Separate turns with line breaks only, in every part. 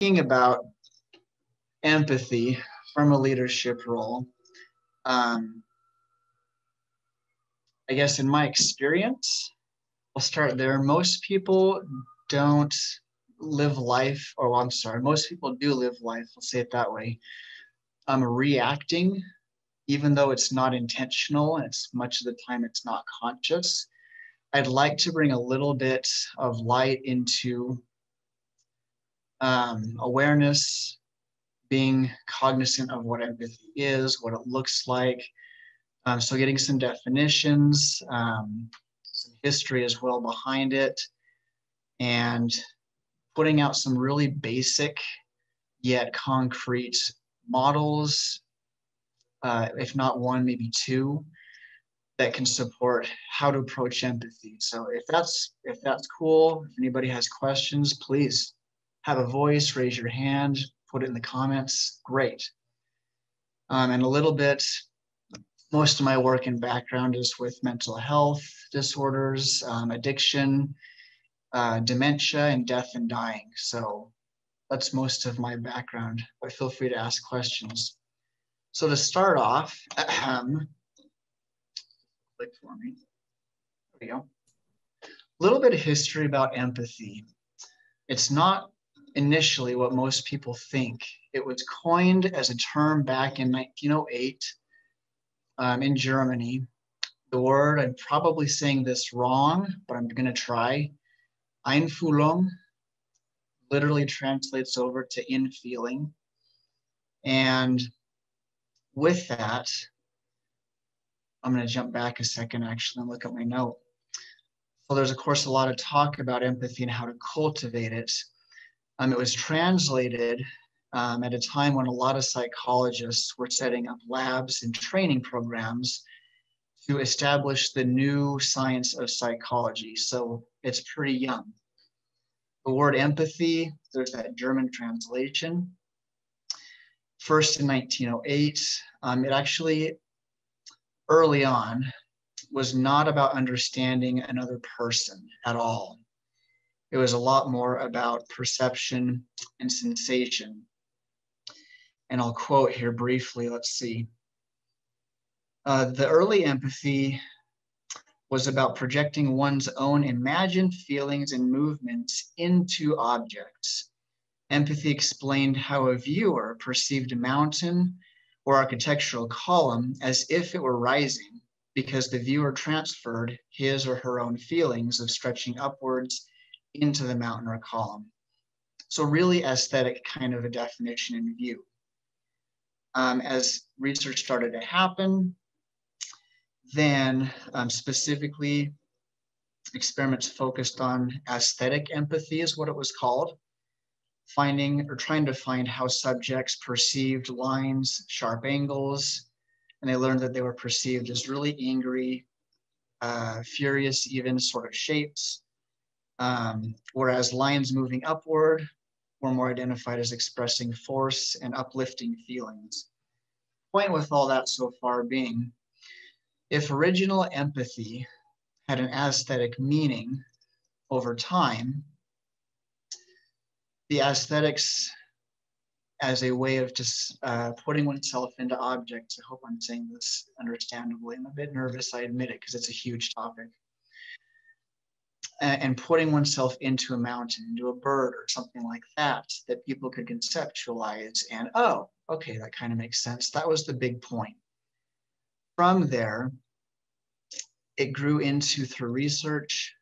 Thinking about empathy from a leadership role, I guess in my experience, I'll start there. Most people don't live life, or I'm sorry, most people do live life, I'll say it that way. Reacting, even though it's not intentional, and it's much of the time it's not conscious. I'd like to bring a little bit of light into awareness, being cognizant of what empathy is, what it looks like. So getting some definitions, some history as well behind it, and putting out some really basic yet concrete models, if not one, maybe two, that can support how to approach empathy. So if that's cool, if anybody has questions, please have a voice, raise your hand, put it in the comments. Great. And a little bit, most of my work and background is with mental health disorders, addiction, dementia, and death and dying. So that's most of my background, but feel free to ask questions. So to start off, click for me. There we go. A little bit of history about empathy. It's not initially what most people think. It was coined as a term back in 1908 in Germany. The word, I'm probably saying this wrong, but I'm going to try. Einfühlung literally translates over to in feeling. And with that, I'm going to jump back a second actually and look at my note. So there's, of course, a lot of talk about empathy and how to cultivate it. It was translated at a time when a lot of psychologists were setting up labs and training programs to establish the new science of psychology. So it's pretty young. The word empathy, there's that German translation. First in 1908, it actually, early on, was not about understanding another person at all. It was a lot more about perception and sensation. And I'll quote here briefly, let's see. The early empathy was about projecting one's own imagined feelings and movements into objects. Empathy explained how a viewer perceived a mountain or architectural column as if it were rising, because the viewer transferred his or her own feelings of stretching upwards into the mountain or column. So really aesthetic kind of a definition in view. As research started to happen, then specifically experiments focused on aesthetic empathy is what it was called, finding or trying to find how subjects perceived lines, sharp angles, and they learned that they were perceived as really angry, furious, even sort of shapes, whereas lines moving upward were more identified as expressing force and uplifting feelings. Point with all that so far being, if original empathy had an aesthetic meaning over time, the aesthetics as a way of just putting oneself into objects. I hope I'm saying this understandably. I'm a bit nervous, I admit it, because it's a huge topic. And putting oneself into a mountain, into a bird or something like that, that people could conceptualize and, oh, okay, that kind of makes sense. That was the big point. From there, it grew into, through research,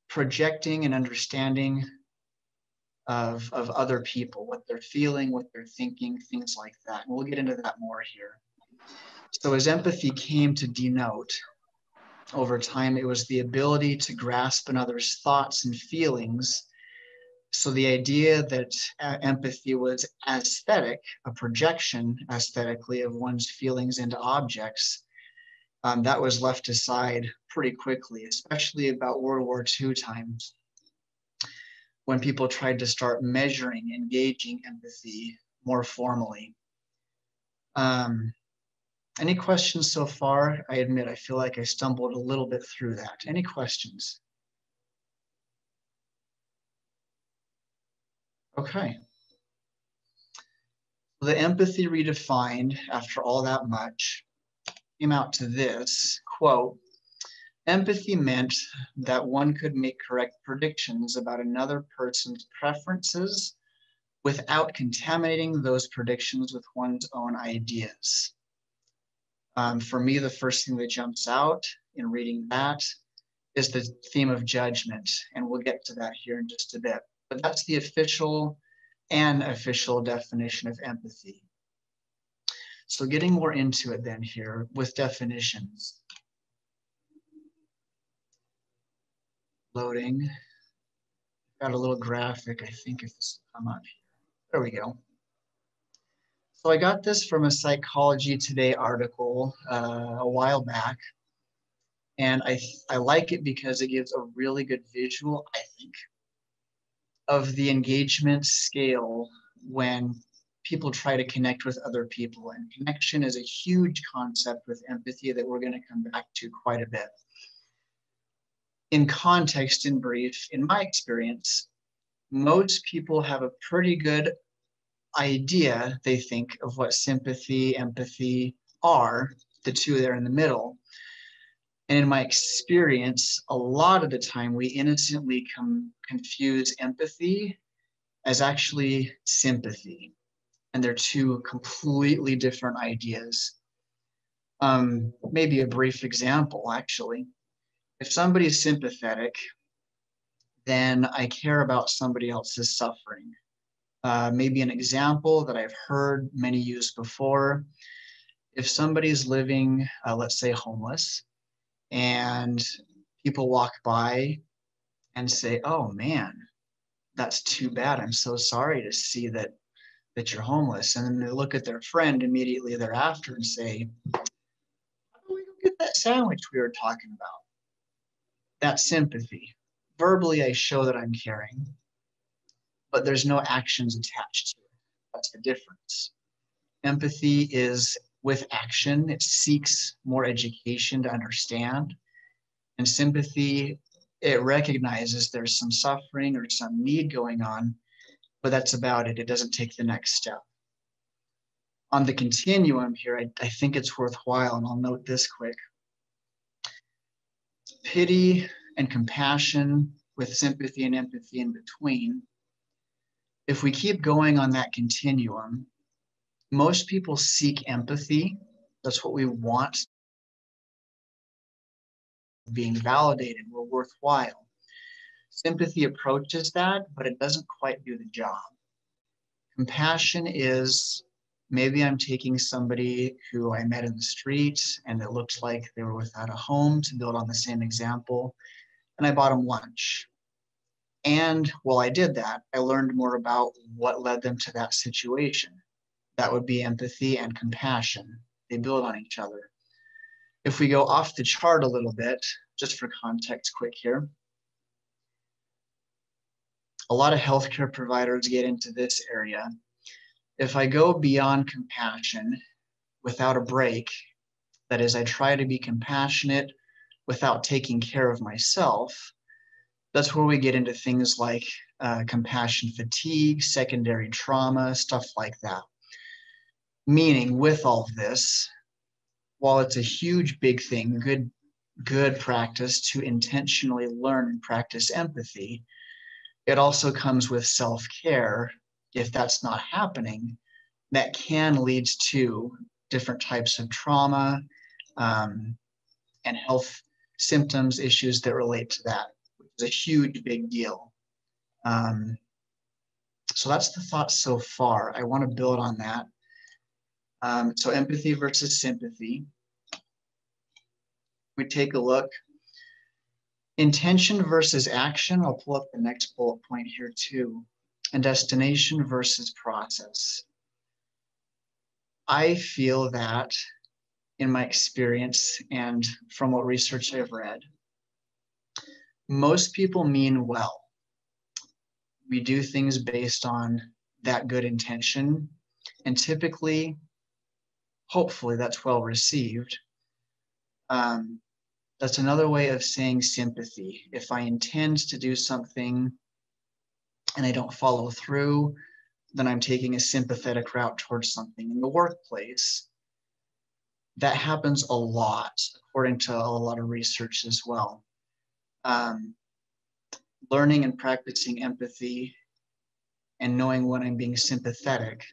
projecting and understanding of other people, what they're feeling, what they're thinking, things like that. And we'll get into that more here. So as empathy came to denote, over time, it was the ability to grasp another's thoughts and feelings. So the idea that empathy was aesthetic, a projection aesthetically of one's feelings into objects, that was left aside pretty quickly, especially about World War II times, when people tried to start measuring, engaging empathy more formally. Any questions so far? I admit, I feel like I stumbled a little bit through that. Any questions? Okay. The empathy redefined after all that much came out to this quote: empathy meant that one could make correct predictions about another person's preferences without contaminating those predictions with one's own ideas. For me, the first thing that jumps out in reading that is the theme of judgment, and we'll get to that here in just a bit. But that's the official and official definition of empathy. So getting more into it then here with definitions. Loading. Got a little graphic, I think, if this will come up here. There we go. So I got this from a Psychology Today article a while back. And I like it because it gives a really good visual, I think, of the engagement scale when people try to connect with other people. And connection is a huge concept with empathy that we're going to come back to quite a bit. In context, in brief, in my experience, most people have a pretty good idea, they think, of what sympathy, empathy are, the two there in the middle. And in my experience, a lot of the time we innocently confuse empathy as actually sympathy. And they're two completely different ideas. Maybe a brief example, actually. If somebody's sympathetic, then I care about somebody else's suffering. Maybe an example that I've heard many use before. If somebody's living, let's say, homeless, and people walk by and say, oh man, that's too bad. I'm so sorry to see that you're homeless. And then they look at their friend immediately thereafter and say, how do we go get that sandwich we were talking about? That's sympathy. Verbally, I show that I'm caring, but there's no actions attached to it. That's the difference. Empathy is with action. It seeks more education to understand. And sympathy, it recognizes there's some suffering or some need going on, but that's about it. It doesn't take the next step. On the continuum here, I think it's worthwhile, and I'll note this quick. Pity and compassion with sympathy and empathy in between. If we keep going on that continuum, most people seek empathy. That's what we want. Being validated, we're worthwhile. Sympathy approaches that, but it doesn't quite do the job. Compassion is maybe I'm taking somebody who I met in the street and it looked like they were without a home, to build on the same example, and I bought them lunch. And while I did that, I learned more about what led them to that situation. That would be empathy and compassion. They build on each other. If we go off the chart a little bit, just for context quick here, a lot of healthcare providers get into this area. If I go beyond compassion without a break, that is, I try to be compassionate without taking care of myself, that's where we get into things like compassion fatigue, secondary trauma, stuff like that. Meaning, with all of this, while it's a huge, big thing, good practice to intentionally learn and practice empathy, it also comes with self-care. If that's not happening, that can lead to different types of trauma and health symptoms, issues that relate to that, which is a huge, big deal. So that's the thought so far. I want to build on that. So empathy versus sympathy. We take a look. Intention versus action. I'll pull up the next bullet point here too. And destination versus process. I feel that in my experience and from what research I've read, most people mean well. We do things based on that good intention, and typically, hopefully, that's well received. That's another way of saying sympathy. If I intend to do something and I don't follow through, then I'm taking a sympathetic route towards something. In the workplace, that happens a lot, according to a lot of research as well. Learning and practicing empathy and knowing when I'm being sympathetic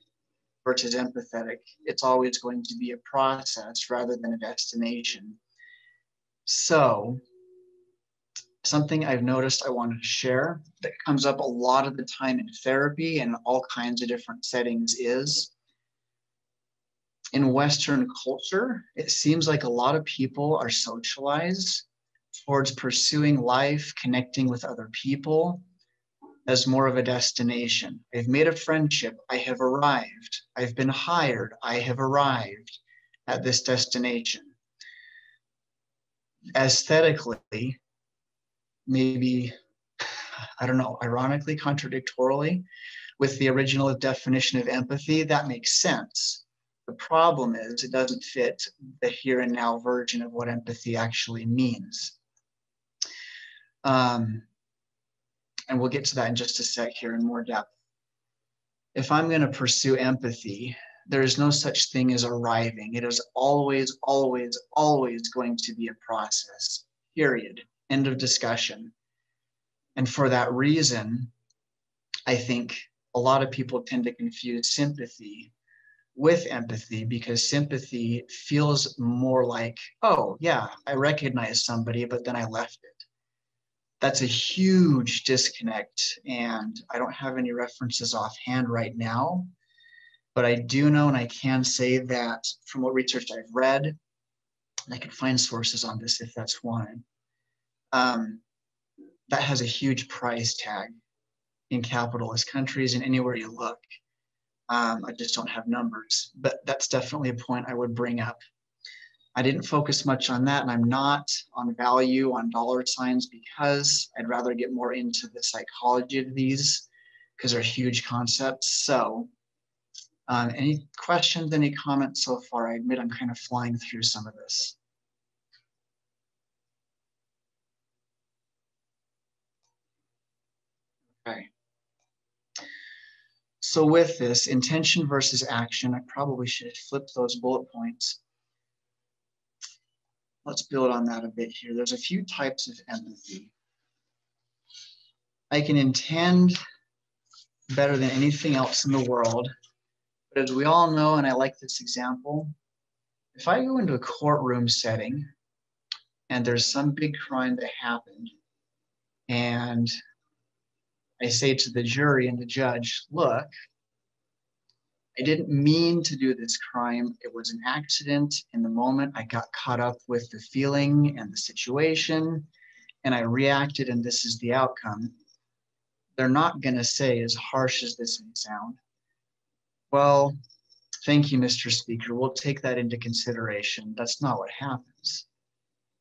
versus empathetic, it's always going to be a process rather than a destination. So something I've noticed I wanted to share that comes up a lot of the time in therapy and all kinds of different settings is, in Western culture, it seems like a lot of people are socialized towards pursuing life, connecting with other people as more of a destination. I've made a friendship, I have arrived. I've been hired, I have arrived at this destination. Aesthetically, maybe, I don't know, ironically, contradictorily, with the original definition of empathy, that makes sense. The problem is it doesn't fit the here and now version of what empathy actually means. And we'll get to that in just a sec here in more depth. If I'm going to pursue empathy, there is no such thing as arriving. It is always, always, always going to be a process, period. End of discussion. And for that reason, I think a lot of people tend to confuse sympathy with empathy, because sympathy feels more like, oh yeah, I recognize somebody, but then I left it. That's a huge disconnect, and I don't have any references offhand right now, but I do know, and I can say that from what research I've read, and I can find sources on this if that's wanted, that has a huge price tag in capitalist countries and anywhere you look. I just don't have numbers, but that's definitely a point I would bring up. I didn't focus much on that, and I'm not on value, on dollar signs, because I'd rather get more into the psychology of these, because they're huge concepts. So any questions, any comments so far? I admit I'm kind of flying through some of this. Okay. So with this, intention versus action, I probably should have flipped those bullet points. Let's build on that a bit here. There's a few types of empathy. I can intend better than anything else in the world, but as we all know, and I like this example, if I go into a courtroom setting and there's some big crime that happened, and I say to the jury and the judge, look, I didn't mean to do this crime. It was an accident. In the moment, I got caught up with the feeling and the situation, and I reacted, and this is the outcome. They're not going to say, as harsh as this may sound, well, thank you, Mr. Speaker, we'll take that into consideration. That's not what happens.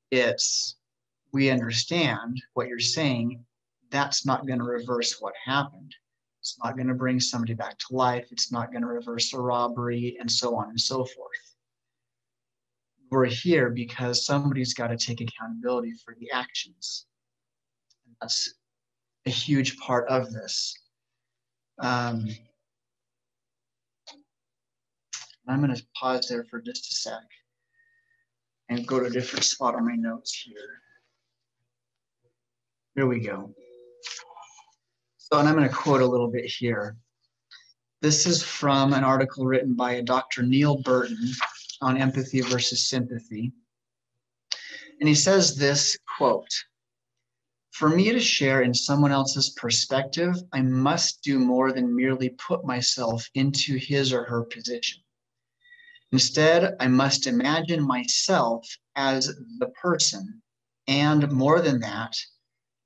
It's, we understand what you're saying. That's not going to reverse what happened. It's not going to bring somebody back to life. It's not going to reverse a robbery, and so on and so forth. We're here because somebody's got to take accountability for the actions. And that's a huge part of this. I'm going to pause there for just a sec and go to a different spot on my notes here. Here we go. So, and I'm going to quote a little bit here. This is from an article written by Dr. Neil Burton on empathy versus sympathy. And he says this, quote, "For me to share in someone else's perspective, I must do more than merely put myself into his or her position. Instead, I must imagine myself as the person, and more than that,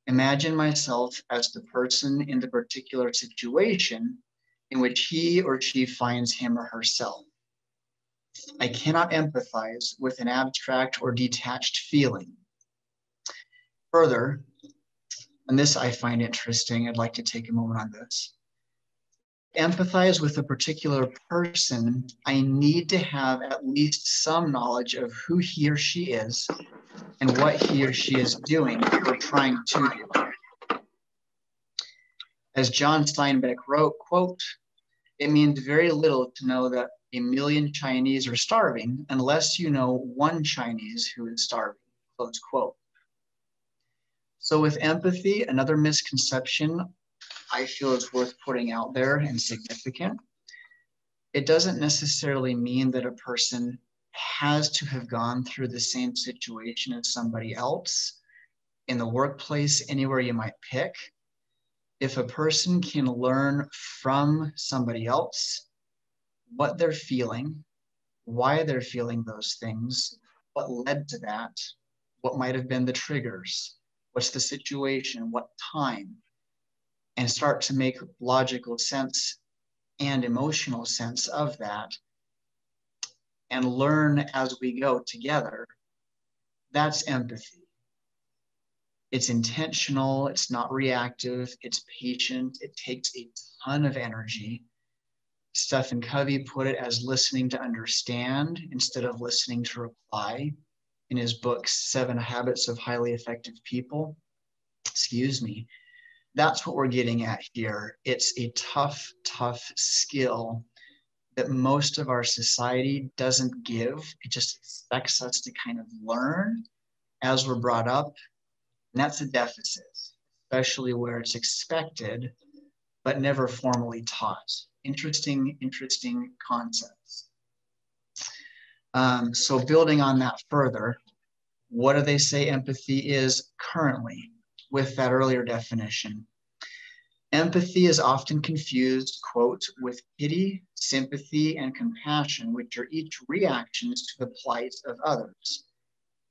imagine myself as the person in the particular situation in which he or she finds him or herself. I cannot empathize with an abstract or detached feeling. Further, and this I find interesting, I'd like to take a moment on this. Empathize with a particular person, I need to have at least some knowledge of who he or she is and what he or she is doing or trying to do. As John Steinbeck wrote, quote, "It means very little to know that a million Chinese are starving unless you know one Chinese who is starving," close quote. So with empathy, another misconception I feel is worth putting out there and significant. It doesn't necessarily mean that a person has to have gone through the same situation as somebody else in the workplace, anywhere you might pick. If a person can learn from somebody else what they're feeling, why they're feeling those things, what led to that, what might have been the triggers, what's the situation, what time, and start to make logical sense and emotional sense of that, and learn as we go together, that's empathy. It's intentional, it's not reactive, it's patient, it takes a ton of energy. Stephen Covey put it as listening to understand instead of listening to reply in his book, 7 Habits of Highly Effective People. Excuse me. That's what we're getting at here. It's a tough, tough skill that most of our society doesn't give. It just expects us to kind of learn as we're brought up. And that's a deficit, especially where it's expected, but never formally taught. Interesting concepts. So building on that further, what do they say empathy is currently with that earlier definition? Empathy is often confused, quote, with pity, sympathy, and compassion, which are each reactions to the plight of others.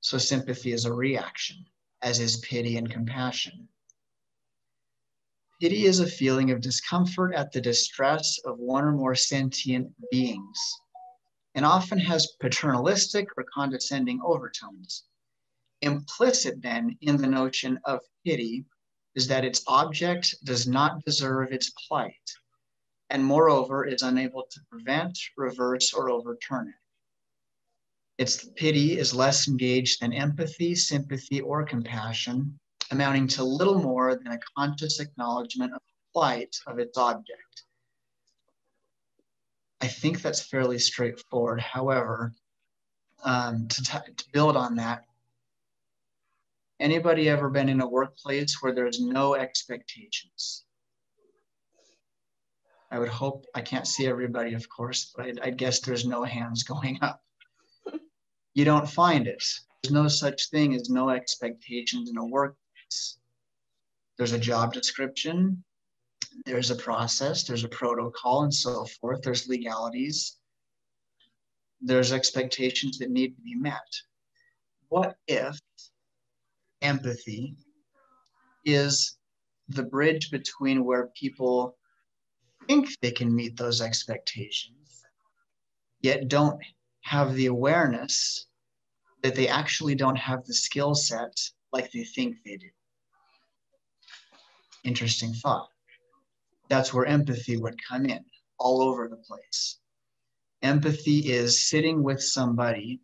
So sympathy is a reaction, as is pity and compassion. Pity is a feeling of discomfort at the distress of one or more sentient beings, and often has paternalistic or condescending overtones. Implicit then in the notion of pity is that its object does not deserve its plight, and moreover is unable to prevent, reverse, or overturn it. Its pity is less engaged than empathy, sympathy, or compassion, amounting to little more than a conscious acknowledgement of the plight of its object. I think that's fairly straightforward. However, to build on that, anybody ever been in a workplace where there's no expectations? I would hope, I can't see everybody, of course, but I guess there's no hands going up. You don't find it. There's no such thing as no expectations in a workplace. There's a job description, there's a process, there's a protocol, and so forth. There's legalities. There's expectations that need to be met. What if empathy is the bridge between where people think they can meet those expectations, yet don't have the awareness that they actually don't have the skill set like they think they do? Interesting thought. That's where empathy would come in, all over the place. Empathy is sitting with somebody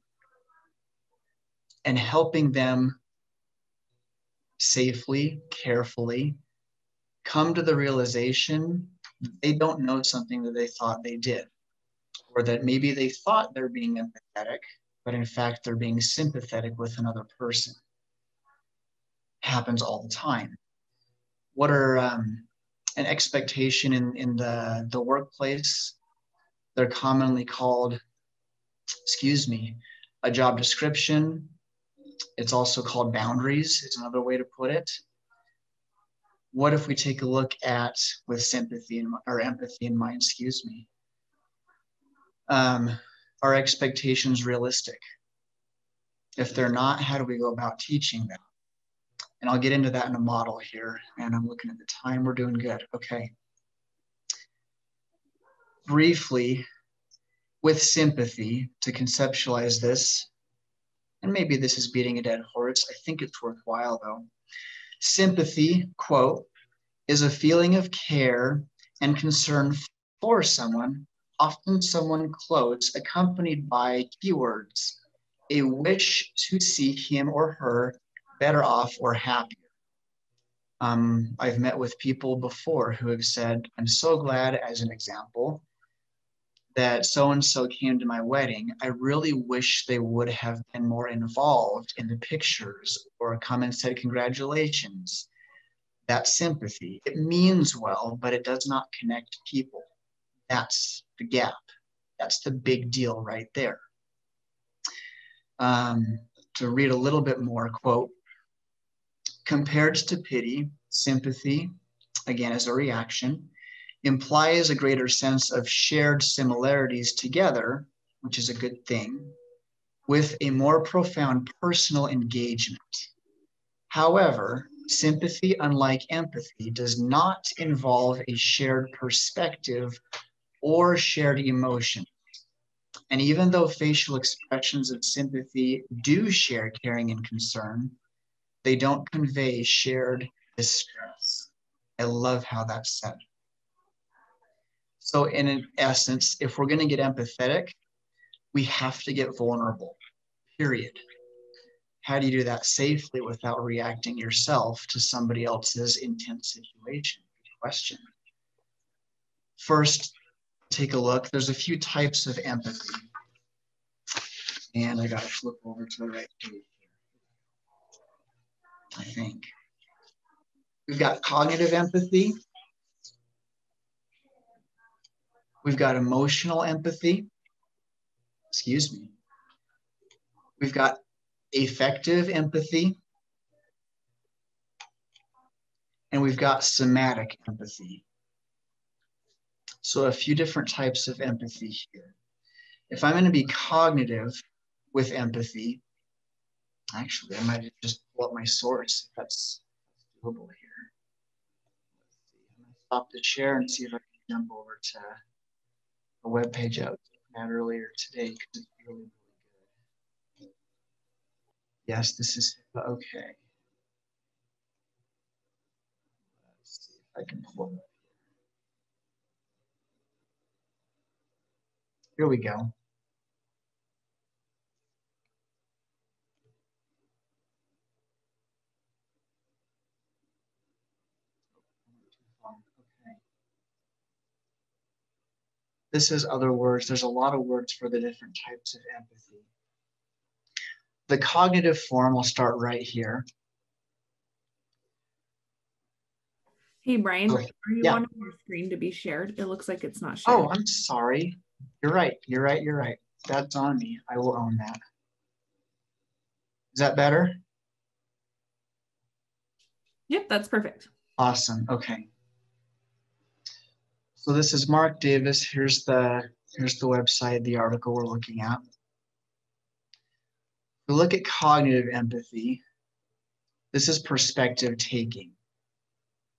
and helping them safely, carefully come to the realization that they don't know something that they thought they did, or that maybe they thought they're being empathetic, but in fact they're being sympathetic with another person. Happens all the time. What are an expectation in the workplace? They're commonly called, a job description. It's also called boundaries, is another way to put it. What if we take a look at, with sympathy or empathy in mind, are expectations realistic? If they're not, how do we go about teaching them? And I'll get into that in a model here. And I'm looking at the time, we're doing good. Okay. Briefly, with sympathy, to conceptualize this, and maybe this is beating a dead horse, I think it's worthwhile though. Sympathy, quote, is a feeling of care and concern for someone, often someone close, accompanied by keywords, a wish to see him or her better off or happier. I've met with people before who have said, I'm so glad, as an example, that so-and-so came to my wedding. I really wish they would have been more involved in the pictures or come and said, congratulations. That's sympathy. It means well, but it does not connect people. That's the gap. That's the big deal right there. To read a little bit more, quote, compared to pity, sympathy, again, as a reaction, implies a greater sense of shared similarities together, which is a good thing, with a more profound personal engagement. However, sympathy, unlike empathy, does not involve a shared perspective or shared emotion. And even though facial expressions of sympathy do share caring and concern, they don't convey shared distress. I love how that's said. So in essence, if we're going to get empathetic, we have to get vulnerable, period. How do you do that safely without reacting yourself to somebody else's intense situation? Good question. First, take a look. There's a few types of empathy. And I got to flip over to the right page here, I think. We've got cognitive empathy. We've got emotional empathy. Excuse me. We've got affective empathy. And we've got somatic empathy. So a few different types of empathy here. If I'm going to be cognitive with empathy, actually, I might just pull up my source if that's doable here. Let's see. I'm going to stop the share and see if I can jump over to a web page I was looking at earlier today because it's really, really good. Yes, this is okay. Let's see if I can pull it up. Here we go. Okay. This is other words. There's a lot of words for the different types of empathy. The cognitive form, I'll start right here.
Hey, Brian,
Oh,
are you
yeah.
wanting your screen to be shared? It looks like it's not shared.
Oh, I'm sorry. You're right. You're right. You're right. That's on me. I will own that. Is that better?
Yep, that's perfect.
Awesome. Okay. So this is Mark Davis. Here's the website, the article we're looking at. We look at cognitive empathy. This is perspective taking,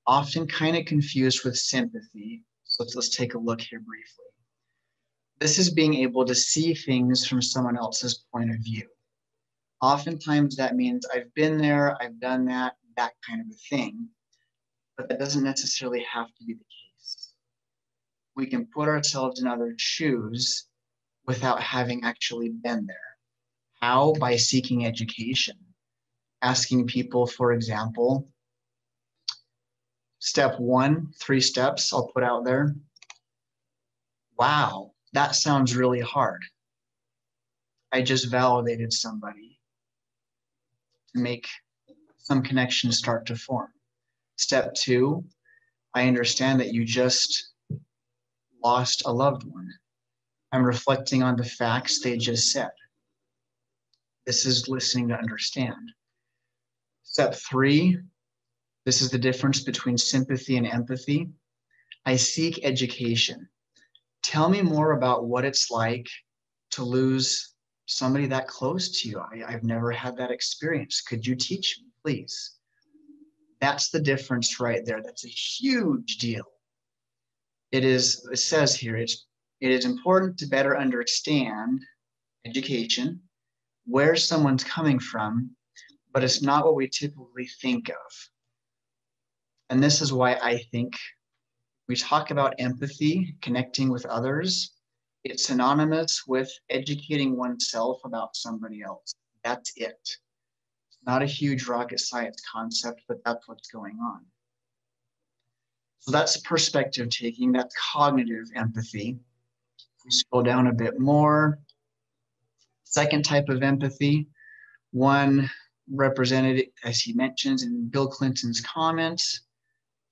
often kind of confused with sympathy. So let's take a look here briefly. This is being able to see things from someone else's point of view. Oftentimes that means I've been there, I've done that kind of a thing, but that doesn't necessarily have to be the case. We can put ourselves in others' shoes without having actually been there. How? By seeking education. Asking people, for example, step 1, 3 steps I'll put out there. Wow, that sounds really hard. I just validated somebody to make some connections start to form. Step 2, I understand that you just lost a loved one. I'm reflecting on the facts they just said. This is listening to understand. Step 3, this is the difference between sympathy and empathy. I seek education. Tell me more about what it's like to lose somebody that close to you. I've never had that experience. Could you teach me, please? That's the difference right there. That's a huge deal. It says here, it is important to better understand education, where someone's coming from, but it's not what we typically think of. And this is why I think we talk about empathy, connecting with others. It's synonymous with educating oneself about somebody else. That's it. It's not a huge rocket science concept, but that's what's going on. So that's perspective taking, that's cognitive empathy. If we scroll down a bit more, second type of empathy, one represented, as he mentions in Bill Clinton's comments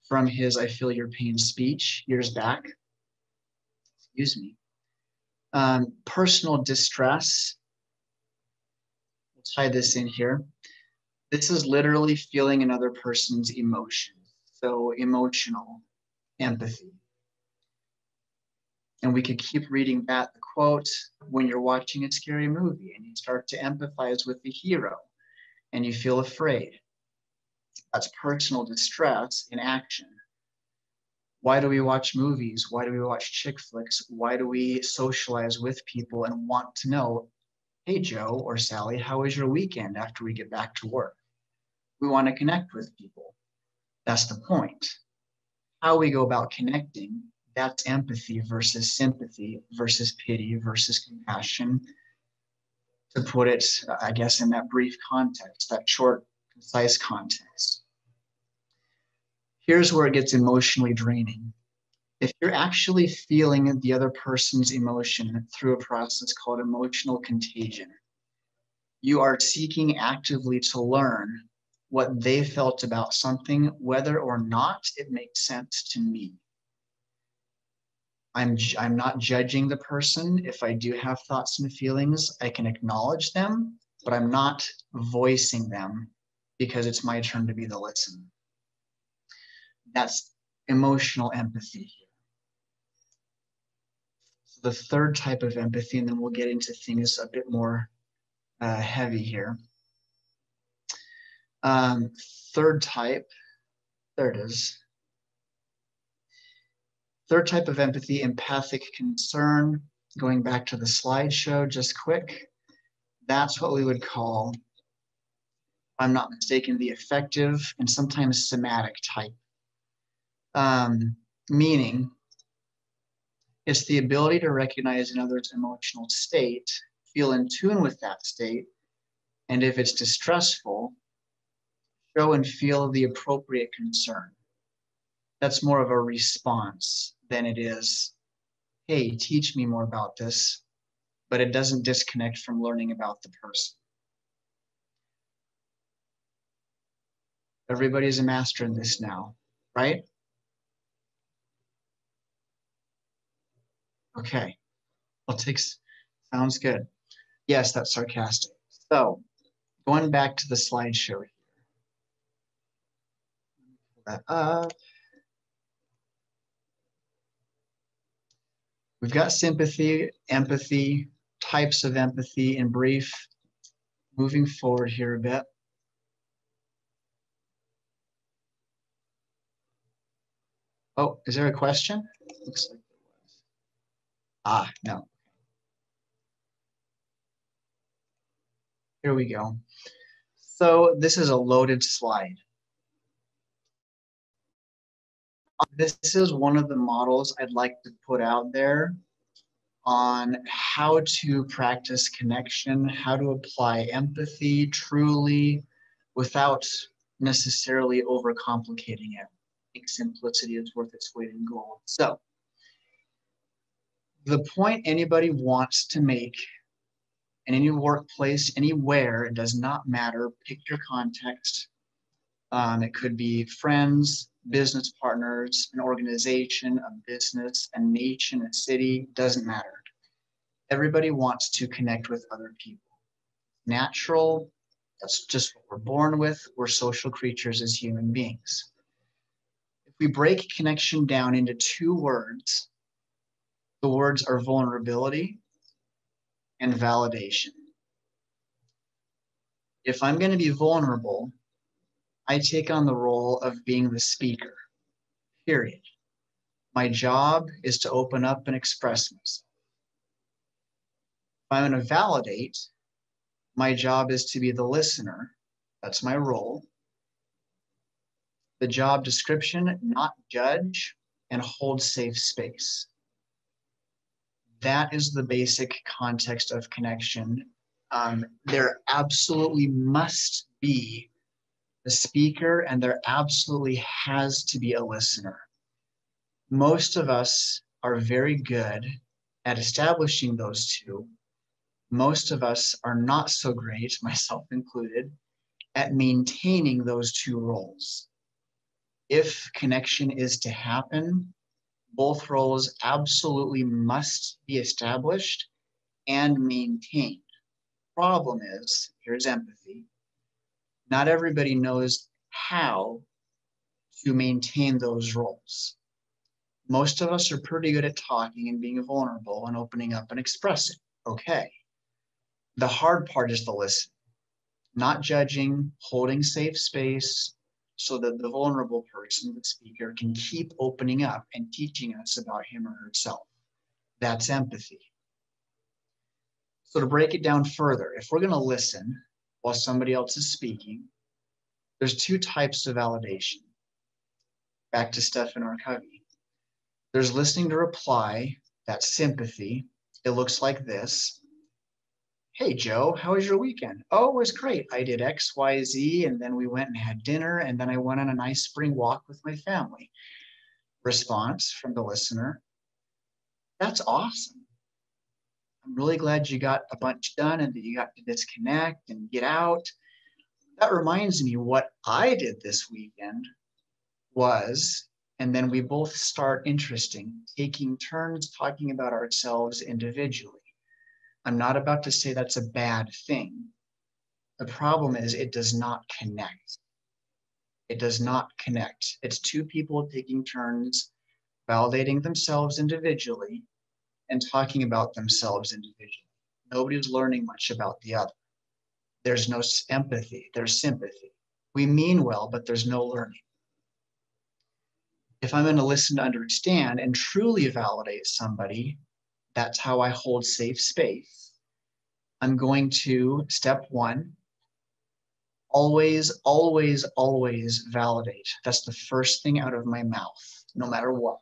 from his I Feel Your Pain speech years back, excuse me. Personal distress, we'll tie this in here. This is literally feeling another person's emotions. So emotional empathy. And we could keep reading that, the quote, when you're watching a scary movie and you start to empathize with the hero and you feel afraid. That's personal distress in action. Why do we watch movies? Why do we watch chick flicks? Why do we socialize with people and want to know, hey, Joe or Sally, how was your weekend after we get back to work? We want to connect with people. That's the point. How we go about connecting, that's empathy versus sympathy versus pity versus compassion. To put it, I guess, in that brief context, that short, concise context. Here's where it gets emotionally draining. If you're actually feeling the other person's emotion through a process called emotional contagion, you are seeking actively to learn what they felt about something, whether or not it makes sense to me. I'm not judging the person. If I do have thoughts and feelings, I can acknowledge them, but I'm not voicing them because it's my turn to be the listener. That's emotional empathy here. So the third type of empathy, and then we'll get into things a bit more heavy here. Third type, there it is. Third type of empathy, empathic concern. Going back to the slideshow just quick. That's what we would call, if I'm not mistaken, the affective and sometimes somatic type. Meaning, it's the ability to recognize another's emotional state, feel in tune with that state, and if it's distressful, show and feel the appropriate concern. That's more of a response than it is, hey, teach me more about this, but it doesn't disconnect from learning about the person. Everybody's a master in this now, right? Okay, well, sounds good. Yes, that's sarcastic. So going back to the slideshow here. Pull that up. We've got sympathy, empathy, types of empathy in brief. Moving forward here a bit. Oh, is there a question? Looks like there was. No. Here we go. So this is a loaded slide. This is one of the models I'd like to put out there on how to practice connection, how to apply empathy truly without necessarily overcomplicating it. I think simplicity is worth its weight in gold. So the point anybody wants to make in any workplace, anywhere, it does not matter, pick your context. It could be friends, business partners, an organization, a business, a nation, a city, doesn't matter. Everybody wants to connect with other people. Natural, that's just what we're born with. We're social creatures as human beings. If we break connection down into two words, the words are vulnerability and validation. If I'm going to be vulnerable, I take on the role of being the speaker, period. My job is to open up and express myself. If I'm going to validate, my job is to be the listener. That's my role. The job description, not judge and hold safe space. That is the basic context of connection. There absolutely must be a speaker and there absolutely has to be a listener. Most of us are very good at establishing those two. Most of us are not so great, myself included, at maintaining those two roles. If connection is to happen, both roles absolutely must be established and maintained. Problem is, here's empathy. Not everybody knows how to maintain those roles. Most of us are pretty good at talking and being vulnerable and opening up and expressing. Okay. The hard part is the listening, not judging, holding safe space so that the vulnerable person, the speaker, can keep opening up and teaching us about him or herself. That's empathy. So to break it down further, if we're going to listen while somebody else is speaking, there's two types of validation. Back to Stefan R. Covey. There's listening to reply, that's sympathy. It looks like this. Hey, Joe, how was your weekend? Oh, it was great. I did X, Y, Z, and then we went and had dinner, and then I went on a nice spring walk with my family. Response from the listener. That's awesome. I'm really glad you got a bunch done and that you got to disconnect and get out. That reminds me what I did this weekend was, and then we both start taking turns talking about ourselves individually. I'm not about to say that's a bad thing. The problem is it does not connect. It does not connect. It's two people taking turns, validating themselves individually and talking about themselves individually. Nobody's learning much about the other. There's no empathy, there's sympathy. We mean well, but there's no learning. If I'm going to listen to understand and truly validate somebody, that's how I hold safe space. I'm going to, step one, always, always, always validate. That's the first thing out of my mouth, no matter what.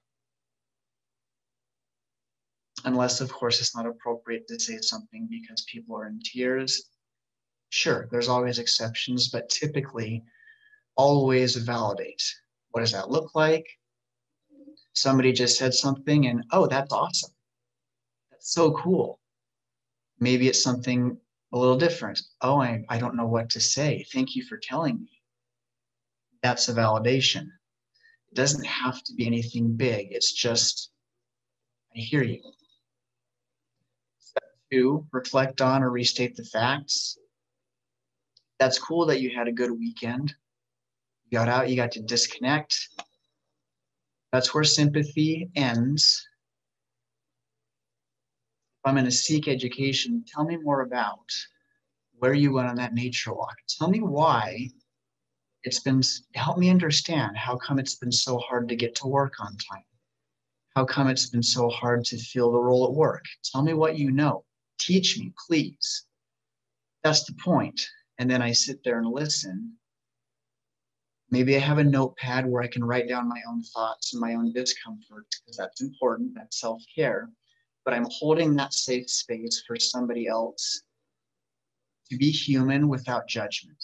Unless, of course, it's not appropriate to say something because people are in tears. Sure, there's always exceptions, but typically, always validate. What does that look like? Somebody just said something and, oh, that's awesome. That's so cool. Maybe it's something a little different. Oh, I don't know what to say. Thank you for telling me. That's a validation. It doesn't have to be anything big. It's just, I hear you. Step two, reflect on or restate the facts. That's cool that you had a good weekend. You got out, you got to disconnect. That's where sympathy ends. If I'm going to seek education, tell me more about where you went on that nature walk. Tell me why help me understand how come it's been so hard to get to work on time. How come it's been so hard to fill the role at work? Tell me what you know. Teach me, please. That's the point. And then I sit there and listen. Maybe I have a notepad where I can write down my own thoughts and my own discomfort, because that's important, that's self-care. But I'm holding that safe space for somebody else to be human without judgment.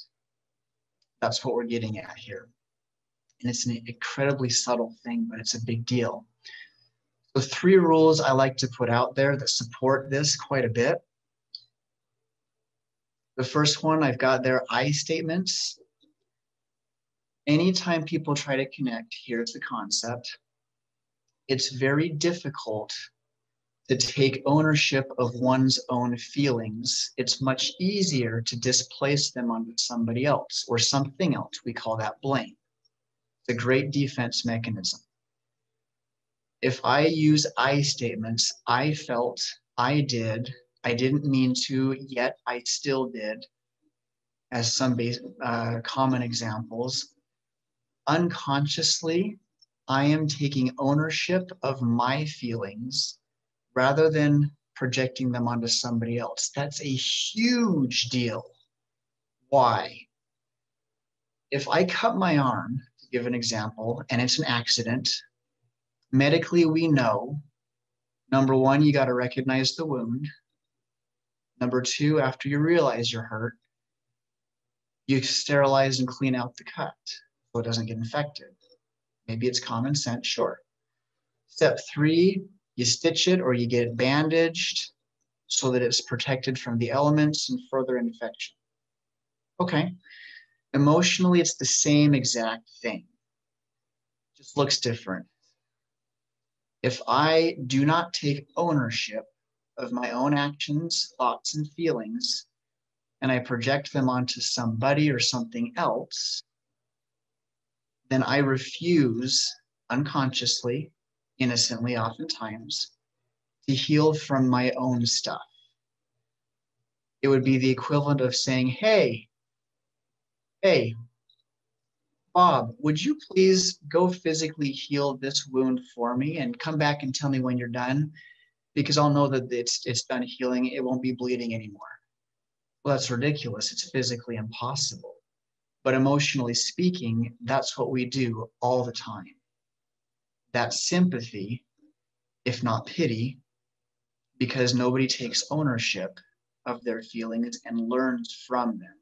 That's what we're getting at here. And it's an incredibly subtle thing, but it's a big deal. So 3 rules I like to put out there that support this quite a bit. The first one I've got there, I statements. Anytime people try to connect, here's the concept. It's very difficult to take ownership of one's own feelings. It's much easier to displace them onto somebody else or something else. We call that blame. It's a great defense mechanism. If I use I statements, I felt, I did, I didn't mean to, yet I still did, as some common examples, unconsciously, I am taking ownership of my feelings rather than projecting them onto somebody else. That's a huge deal. Why? If I cut my arm, to give an example, and it's an accident, medically we know, number 1, you got to recognize the wound. Number 2, after you realize you're hurt, you sterilize and clean out the cut so it doesn't get infected. Maybe it's common sense, sure. Step 3, you stitch it or you get it bandaged so that it's protected from the elements and further infection. Okay. Emotionally, it's the same exact thing. Just looks different. If I do not take ownership of my own actions, thoughts, and feelings, and I project them onto somebody or something else, then I refuse unconsciously, innocently oftentimes, to heal from my own stuff. It would be the equivalent of saying, hey, Bob, would you please go physically heal this wound for me and come back and tell me when you're done? Because I'll know that it's done healing. It won't be bleeding anymore. Well, that's ridiculous. It's physically impossible. But emotionally speaking, that's what we do all the time. That sympathy, if not pity, because nobody takes ownership of their feelings and learns from them.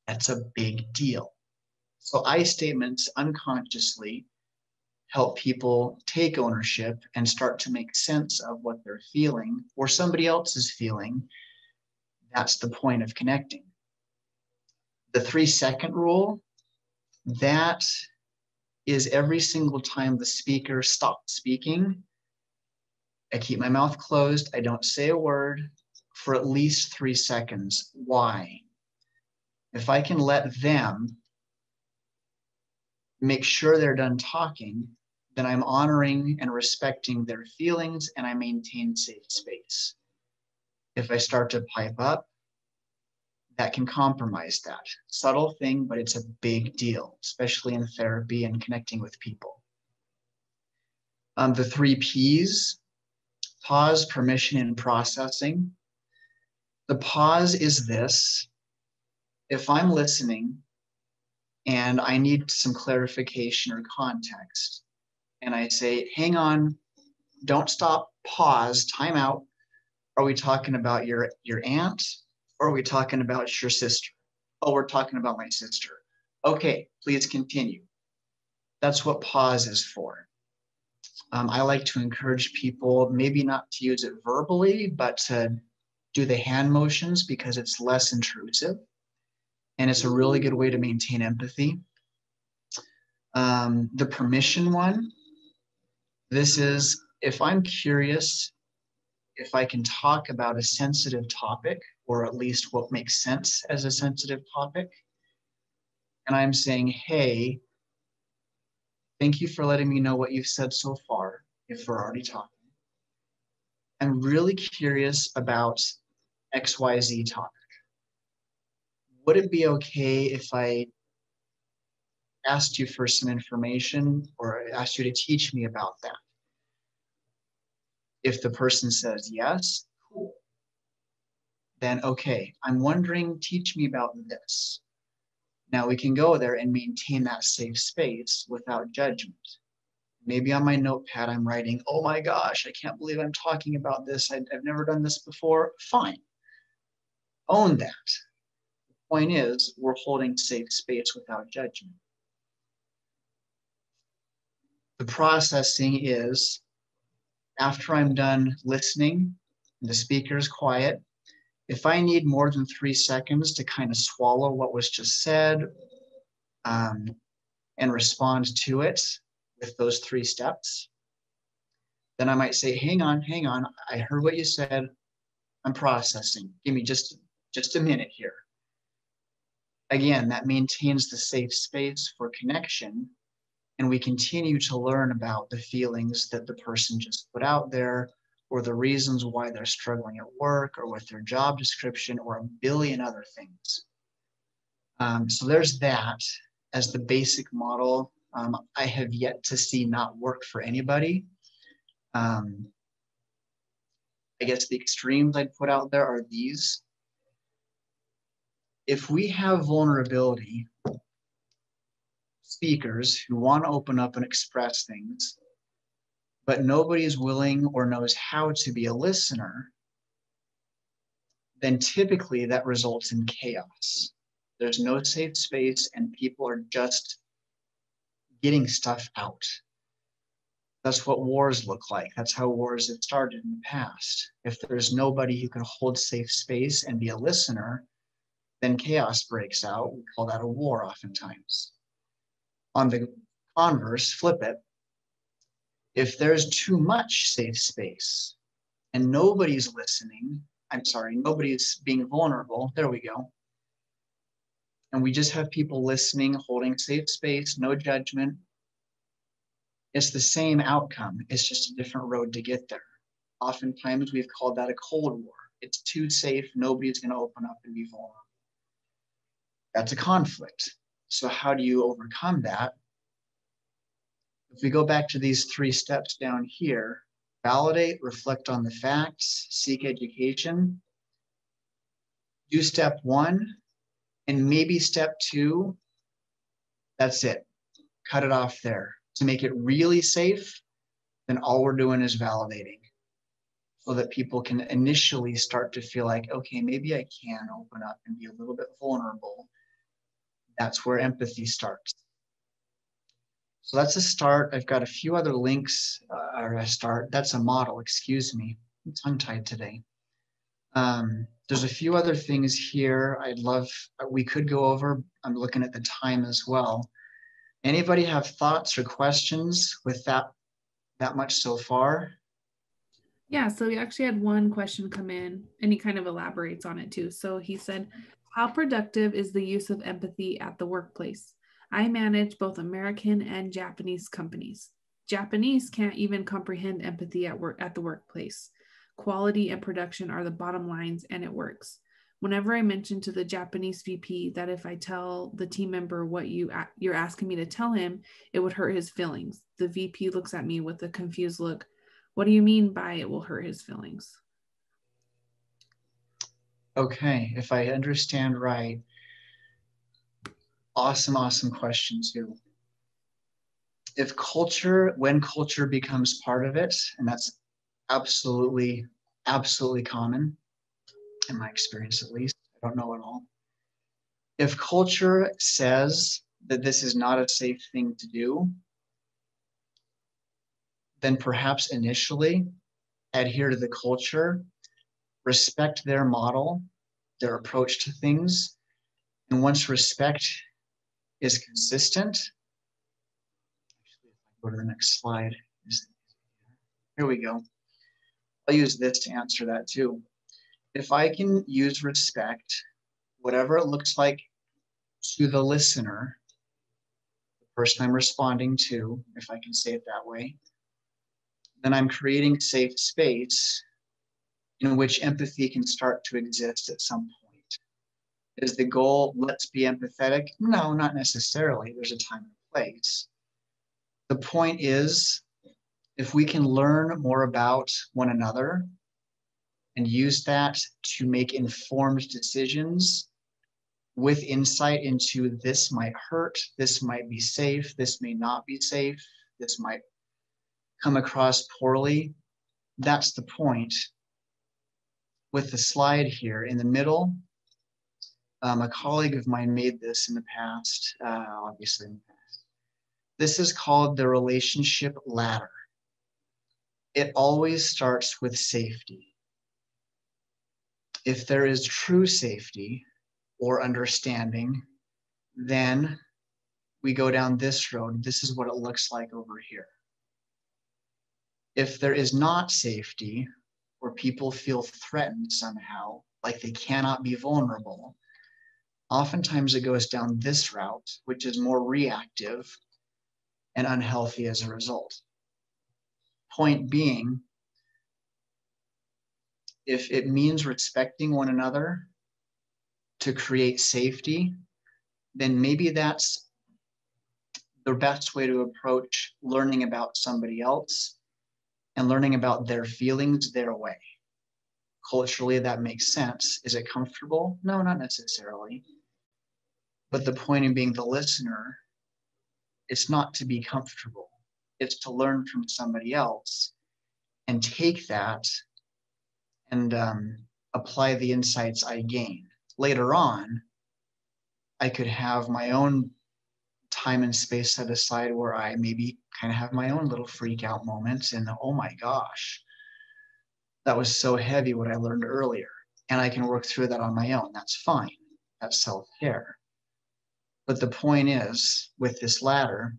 That's a big deal. So I statements unconsciously help people take ownership and start to make sense of what they're feeling or somebody else is feeling. That's the point of connecting. The 3-second rule, that is every single time the speaker stops speaking, I keep my mouth closed. I don't say a word for at least 3 seconds. Why? If I can let them make sure they're done talking, then I'm honoring and respecting their feelings and I maintain safe space. If I start to pipe up, that can compromise that. Subtle thing, but it's a big deal, especially in therapy and connecting with people. The 3 Ps, pause, permission, and processing. The pause is this. If I'm listening and I need some clarification or context, and I say, hang on, don't stop, pause, time out. Are we talking about your aunt? Or are we talking about your sister? Oh, we're talking about my sister. Okay, please continue. That's what pause is for. I like to encourage people maybe not to use it verbally, but to do the hand motions because it's less intrusive. And it's a really good way to maintain empathy. The permission one, this is if I'm curious, if I can talk about a sensitive topic, or at least what makes sense as a sensitive topic, and I'm saying, hey, thank you for letting me know what you've said so far, if we're already talking. I'm really curious about XYZ topic. Would it be okay if I asked you for some information or asked you to teach me about that? If the person says yes, cool. Then okay, I'm wondering, teach me about this. Now we can go there and maintain that safe space without judgment. Maybe on my notepad, I'm writing, oh my gosh, I can't believe I'm talking about this. I've never done this before. Fine. Own that. The point is, we're holding safe space without judgment. The processing is, after I'm done listening, the speaker is quiet. If I need more than 3 seconds to kind of swallow what was just said and respond to it with those 3 steps, then I might say, hang on, I heard what you said. I'm processing. Give me just a minute here. Again, that maintains the safe space for connection, and we continue to learn about the feelings that the person just put out there, or the reasons why they're struggling at work or with their job description or a billion other things. So there's that as the basic model. I have yet to see not work for anybody. I guess the extremes I'd put out there are these. If we have vulnerability, speakers who want to open up and express things, but nobody is willing or knows how to be a listener, then typically that results in chaos. There's no safe space and people are just getting stuff out. That's what wars look like. That's how wars have started in the past. If there's nobody who can hold safe space and be a listener, then chaos breaks out. We call that a war oftentimes. On the converse, flip it. If there's too much safe space and nobody's listening, nobody's being vulnerable, there we go. And we just have people listening, holding safe space, no judgment. It's the same outcome. It's just a different road to get there. Oftentimes we've called that a Cold War. It's too safe. Nobody's going to open up and be vulnerable. That's a conflict. So how do you overcome that? If we go back to these 3 steps down here, validate, reflect on the facts, seek education, do step 1, and maybe step 2, that's it. Cut it off there. To make it really safe, then all we're doing is validating so that people can initially start to feel like, okay, maybe I can open up and be a little bit vulnerable. That's where empathy starts. So that's a start. I've got a few other links, that's a model, excuse me. I'm tongue-tied today. There's a few other things here we could go over. I'm looking at the time as well. Anybody have thoughts or questions with that much so far?
Yeah, so we actually had one question come in and he kind of elaborates on it too. So he said, how productive is the use of empathy at the workplace? I manage both American and Japanese companies. Japanese can't even comprehend empathy at the workplace. Quality and production are the bottom lines and it works. Whenever I mention to the Japanese VP that if I tell the team member what you're asking me to tell him, it would hurt his feelings. The VP looks at me with a confused look. What do you mean by it will hurt his feelings?
Okay, if I understand right, awesome question too. When culture becomes part of it, and that's absolutely common, in my experience at least, I don't know it all. If culture says that this is not a safe thing to do, then perhaps initially adhere to the culture, respect their model, their approach to things. And once respect is consistent, actually, if I go to the next slide, here we go. I'll use this to answer that too. If I can use respect, whatever it looks like to the listener, the person I'm responding to, if I can say it that way, then I'm creating safe space in which empathy can start to exist at some point. Is the goal, let's be empathetic? No, not necessarily. There's a time and place. The point is, if we can learn more about one another and use that to make informed decisions with insight into this might hurt, this might be safe, this may not be safe, this might come across poorly, that's the point. With the slide here in the middle, a colleague of mine made this in the past, obviously in the past. This is called the relationship ladder. It always starts with safety. If there is true safety or understanding, then we go down this road. This is what it looks like over here. If there is not safety, or people feel threatened somehow, like they cannot be vulnerable, oftentimes it goes down this route, which is more reactive and unhealthy as a result. Point being, if it means respecting one another to create safety, then maybe that's the best way to approach learning about somebody else and learning about their feelings their way. Culturally, that makes sense. Is it comfortable? No, not necessarily. But the point in being the listener, it's not to be comfortable. It's to learn from somebody else and take that and apply the insights I gain. Later on, I could have my own time and space set aside where I maybe kind of have my own little freak out moments and oh my gosh, that was so heavy what I learned earlier. And I can work through that on my own. That's fine. That's self-care. But the point is, with this ladder,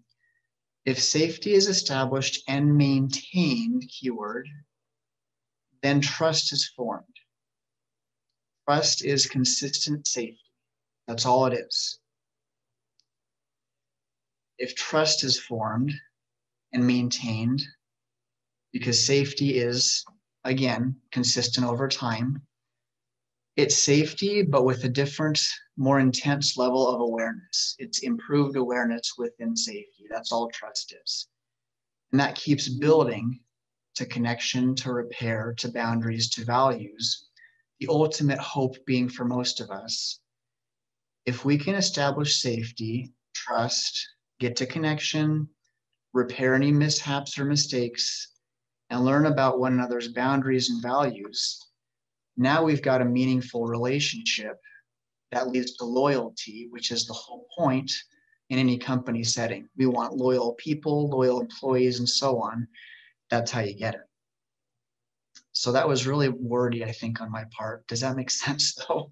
if safety is established and maintained, keyword, then trust is formed. Trust is consistent safety. That's all it is. If trust is formed and maintained, because safety is, again, consistent over time, it's safety, but with a different, more intense level of awareness. It's improved awareness within safety. That's all trust is. And that keeps building to connection, to repair, to boundaries, to values. The ultimate hope being for most of us, if we can establish safety, trust, get to connection, repair any mishaps or mistakes, and learn about one another's boundaries and values, now we've got a meaningful relationship that leads to loyalty, which is the whole point in any company setting. We want loyal people, loyal employees, and so on. That's how you get it. So that was really wordy, I think, on my part. Does that make sense, though?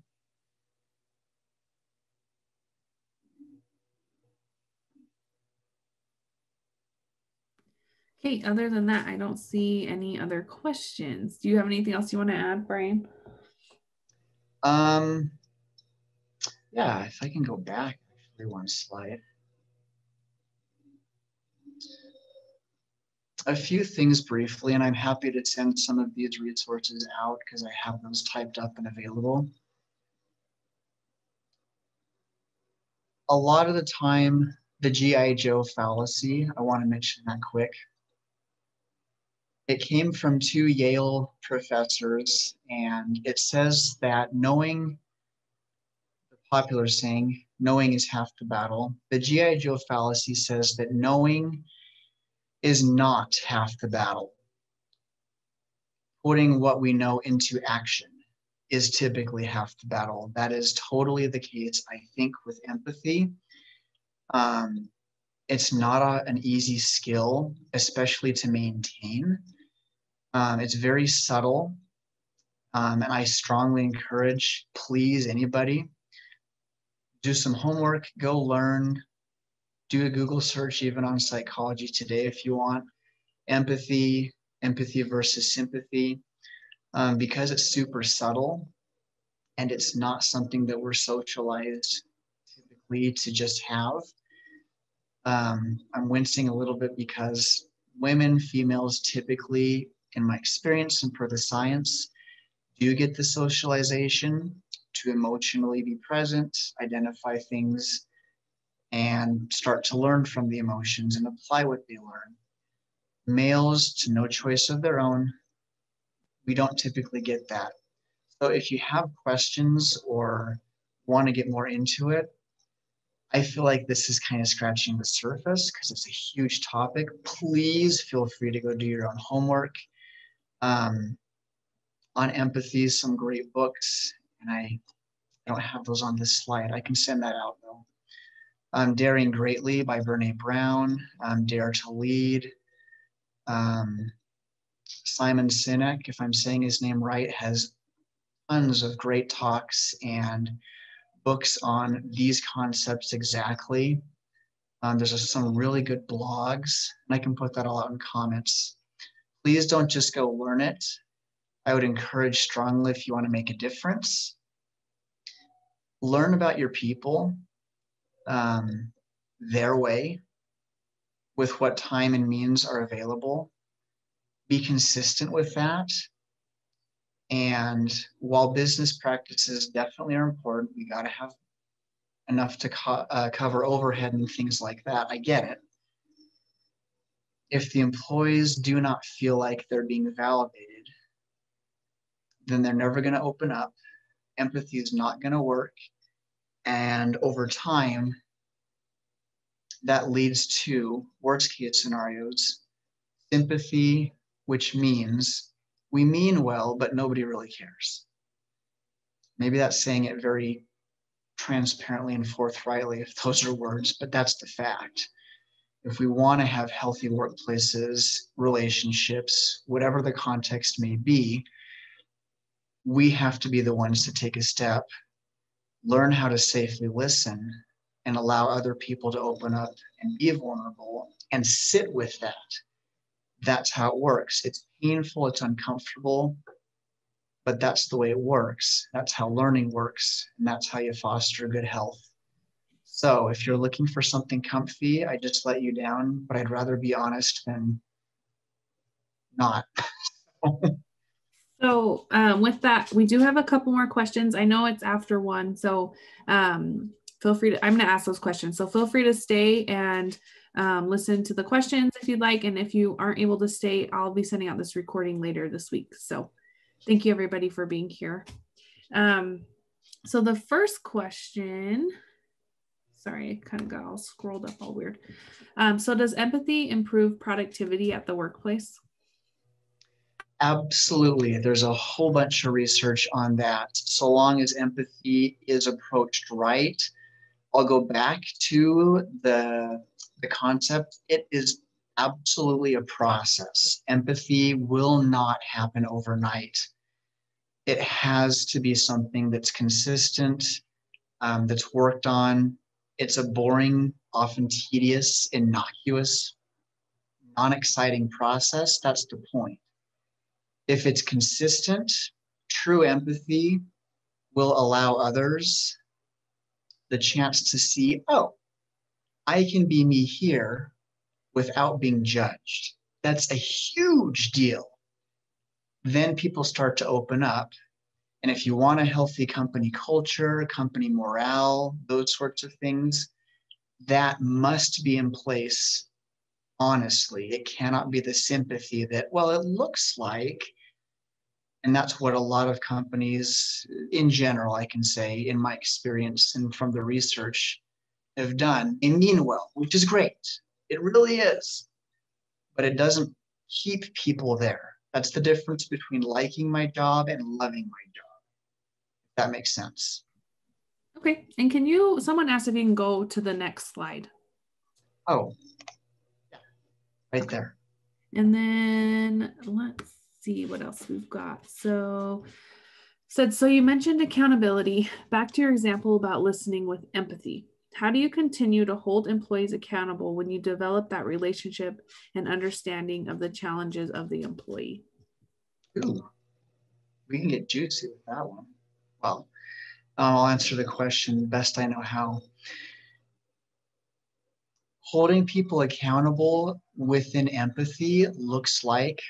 Okay, other than that, I don't see any other questions. Do you have anything else you want to add, Brian?
Yeah, if I can go back actually one slide. A few things briefly, and I'm happy to send some of these resources out because I have those typed up and available. A lot of the time, the G.I. Joe fallacy, I want to mention that quick. It came from two Yale professors, and it says that knowing, the popular saying, knowing is half the battle. The G.I. Joe fallacy says that knowing is not half the battle. Putting what we know into action is typically half the battle. That is totally the case, I think, with empathy. It's not an easy skill, especially to maintain. It's very subtle. And I strongly encourage, please, anybody, do some homework, go learn, do a Google search even on Psychology Today if you want. Empathy versus sympathy, because it's super subtle and it's not something that we're socialized typically to just have. I'm wincing a little bit because women, females typically, in my experience and per the science, do get the socialization to emotionally be present, identify things, and start to learn from the emotions and apply what they learn. Males, to no choice of their own, we don't typically get that. So if you have questions or want to get more into it, I feel like this is kind of scratching the surface because it's a huge topic. Please feel free to go do your own homework. On empathy, some great books, and I don't have those on this slide. I can send that out though. Daring Greatly by Brene Brown, Dare to Lead. Simon Sinek, if I'm saying his name right, has tons of great talks and books on these concepts exactly. There's some really good blogs, and I can put that all out in comments. Please don't just go learn it. I would encourage strongly, if you want to make a difference, learn about your people, their way, with what time and means are available. Be consistent with that. And while business practices definitely are important, we got to have enough to cover overhead and things like that. I get it. If the employees do not feel like they're being validated, then they're never going to open up. Empathy is not going to work. And over time, that leads to worst case scenarios, sympathy, which means we mean well, but nobody really cares. Maybe that's saying it very transparently and forthrightly, if those are words, but that's the fact. If we want to have healthy workplaces, relationships, whatever the context may be, we have to be the ones to take a step, learn how to safely listen, and allow other people to open up and be vulnerable and sit with that. That's how it works. It's painful, it's uncomfortable, but that's the way it works. That's how learning works, and that's how you foster good health. So if you're looking for something comfy, I just let you down, but I'd rather be honest than not.
So with that, we do have a couple more questions. I know it's after 1, so feel free to, I'm going to ask those questions. So feel free to stay and listen to the questions if you'd like. And if you aren't able to stay, I'll be sending out this recording later this week. So thank you everybody for being here. So the first question, sorry, I kind of got all scrolled up all weird. So does empathy improve productivity at the workplace?
Absolutely. There's a whole bunch of research on that. So long as empathy is approached right, I'll go back to the concept. It is absolutely a process. Empathy will not happen overnight. It has to be something that's consistent, that's worked on. It's a boring, often tedious, innocuous, non-exciting process. That's the point. If it's consistent, true empathy will allow others the chance to see, oh, I can be me here without being judged. That's a huge deal. Then people start to open up. And if you want a healthy company culture, company morale, those sorts of things, that must be in place honestly. It cannot be the sympathy that, well, it looks like, and that's what a lot of companies in general, I can say, in my experience and from the research, have done. They mean well, which is great. It really is. But it doesn't keep people there. That's the difference between liking my job and loving my job. If that makes sense.
Okay. And someone asked if you can go to the next slide.
Oh, yeah, right
Okay.
there.
And then let's see what else we've got. So you mentioned accountability. Back to your example about listening with empathy. How do you continue to hold employees accountable when you develop that relationship and understanding of the challenges of the employee?
Ooh, we can get juicy with that one. Well, I'll answer the question best I know how. Holding people accountable within empathy looks like,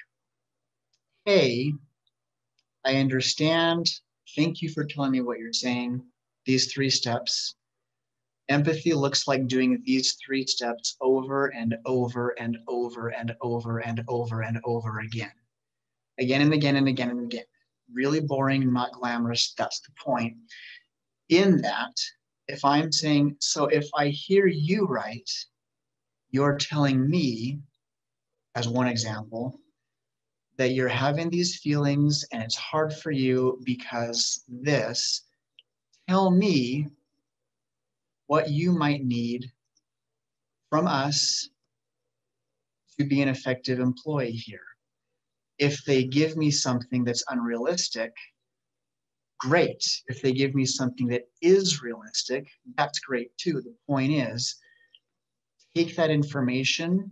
hey, I understand. Thank you for telling me what you're saying. These 3 steps. Empathy looks like doing these 3 steps over and over and over and over and over and over again. Again and again and again and again. Really boring, not glamorous. That's the point. In that, if I'm saying, so if I hear you right, you're telling me, as one example, that you're having these feelings and it's hard for you because this, tell me what you might need from us to be an effective employee here. If they give me something that's unrealistic, great. If they give me something that is realistic, that's great too. The point is, take that information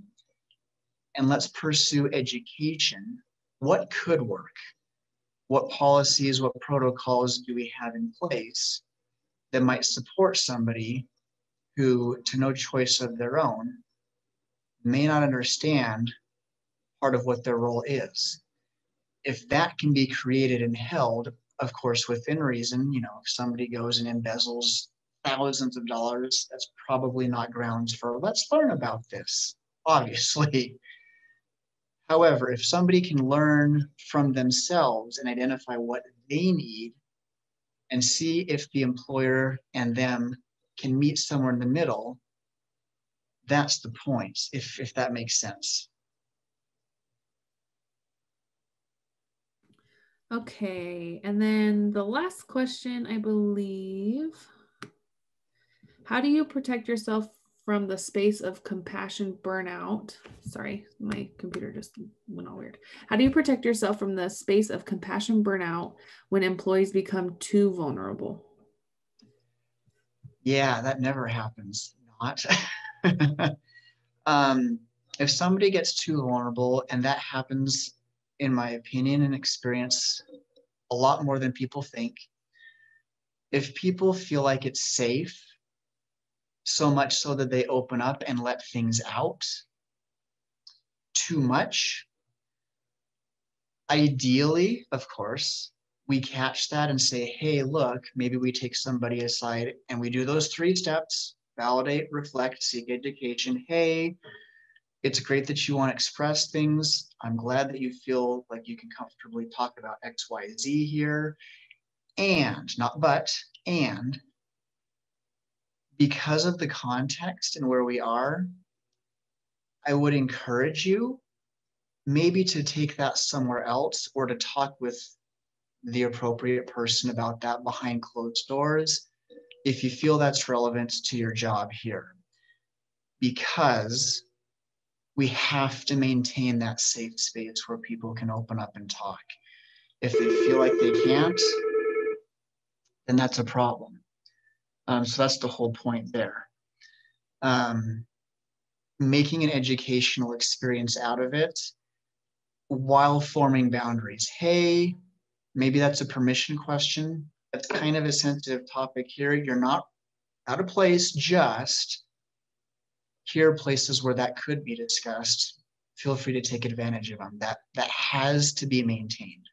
and let's pursue education. What could work? What policies, what protocols do we have in place that might support somebody who, to no choice of their own, may not understand part of what their role is? If that can be created and held, of course, within reason, if somebody goes and embezzles thousands of dollars, that's probably not grounds for, let's learn about this, obviously. However, if somebody can learn from themselves and identify what they need and see if the employer and them can meet somewhere in the middle, that's the point, if that makes sense.
Okay, and then the last question, I believe. How do you protect yourself from the space of compassion burnout? Sorry, my computer just went all weird. How do you protect yourself from the space of compassion burnout when employees become too vulnerable?
Yeah, that never happens. Not. If somebody gets too vulnerable, and that happens, in my opinion and experience, a lot more than people think. If people feel like it's safe, so much so that they open up and let things out too much, ideally, of course, we catch that and say, hey, look, maybe we take somebody aside and we do those 3 steps: validate, reflect, seek education. Hey, it's great that you want to express things. I'm glad that you feel like you can comfortably talk about X, Y, Z here. And, not but, and because of the context and where we are, I would encourage you maybe to take that somewhere else, or to talk with the appropriate person about that behind closed doors if you feel that's relevant to your job here. Because we have to maintain that safe space where people can open up and talk. If they feel like they can't, then that's a problem. So that's the whole point there. Making an educational experience out of it while forming boundaries. Hey, maybe that's a permission question. That's kind of a sensitive topic here. You're not out of place, just here are places where that could be discussed. Feel free to take advantage of them. That has to be maintained.